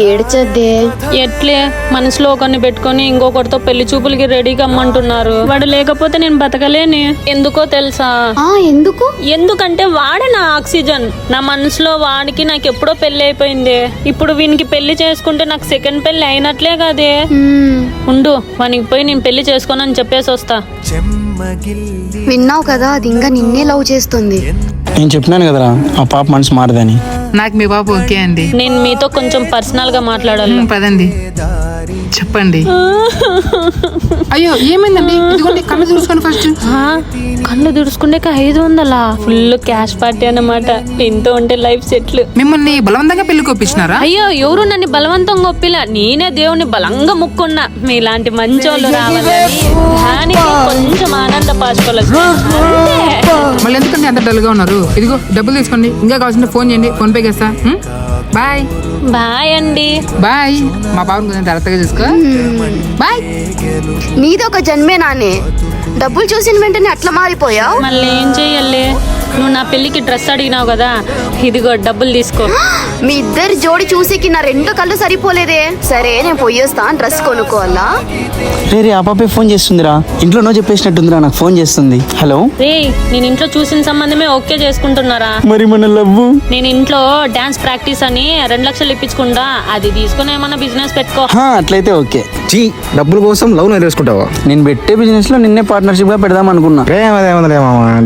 ఏడ్చద్దే. ఎట్లే మనసులో ఒకరిని పెట్టుకొని ఇంకొకరితో పెళ్లి చూపులకి రెడీగా అమ్మంటున్నారు. వాడు లేకపోతే నేను బతకలేని. ఎందుకో తెలుసా? ఎందుకు? ఎందుకంటే వాడే నా ఆక్సిజన్. నా మనసులో వాడికి నాకు ఎప్పుడో పెళ్లి అయిపోయింది. ఇప్పుడు వీనికి పెళ్లి చేసుకుంటే నాకు సెకండ్ పెళ్లి అయినట్లే కదే. ఉండు, వానికి పోయి నేను పెళ్లి చేసుకోనని చెప్పేసి వస్తా. విన్నావు కదా, అది ఇంకా నిన్నే లవ్ చేస్తుంది. నేను చెప్పినాను కదరా ఆ పాప మనసు మారదని. నాకు మీ బాబు ఓకే అండి. నేను మీతో కొంచెం పర్సనల్ గా మాట్లాడాలి. పదండి, చెప్పండి. అయ్యో ఏమైందండి? ఇదిగోండి కళ్ళు చూసుకోండి ఫస్ట్. కళ్ళు దుడుచుకుంటే 500 ఫుల్ క్యాష్ పార్టీ అన్నమాట. ఎంతో ఉంటే లైఫ్ సెట్లు. మిమ్మల్ని బలవంతంగా పెళ్లి కొప్పించినారా? అయ్యో, ఎవరు నన్ను బలవంతంగా ఒప్పిలా. నేనే దేవుని బలంగా ముక్కున్నా మీలాంటి మంచోళ్ళు రావాలని. దానికి కొంచెం ఆనంద పాచుకోవాలి. మళ్ళీ ఎందుకంటే అంత డల్ గా ఉన్నారు? ఇదిగో డబ్బులు తీసుకోండి. ఇంకా కావాల్సింటే ఫోన్ చేయండి, ఫోన్ పే చేస్తా. బాయ్. బాయ్ అండి. బాయ్. మా బాబుని కొంచెం జాగ్రత్తగా చూసుకో. బాయ్. నీది ఒక జన్మే నానే. డబ్బులు చూసిన వెంటనే అట్లా మారిపోయావు. మళ్ళీ ఏం చెయ్యాలి? నువ్వు నా పెళ్లికి డ్రెస్ అడిగినావు కదా, ఇదిగో డబ్బులు తీసుకో. మీ ఇద్దరి జోడి చూసేకి నా 2 కళ్ళు సరిపోలేదే. సరే నేను పోయేస్తా, డ్రెస్ కొనుక్కోవాలా. రే ఆ పాపే ఫోన్ చేస్తుందిరా. ఇంట్లో నో చెప్పేసినట్టుందిరా, నాకు ఫోన్ చేస్తుంది. హలో. రే, నేను ఇంట్లో చూసిన సంబంధమే ఓకే చేసుకుంటున్నారా? మరి మన లవ్? నేను ఇంట్లో డాన్స్ ప్రాక్టీస్ అని 2 లక్షలు ఇప్పించుకుంటా. అది తీసుకుని ఏమన్నా బిజినెస్ పెట్టుకో. అట్లయితే ఓకే. డబ్బుల కోసం లవ్ నేర్చుకుంటావా? నేను పెట్టే బిజినెస్ లో నిన్నే పార్ట్నర్షిప్ గా పెడదాం అనుకున్నా.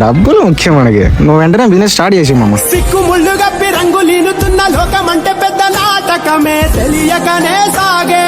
డబ్బులు ముఖ్యం మనకి. నువ్వు వెంటనే బిజినెస్ స్టార్ట్ చేసి మామ. సిక్కు ముళ్ళు గప్పి రంగులీనుతున్న లోకమంటే పెద్ద నాటకమే తెలియకనే సాగే.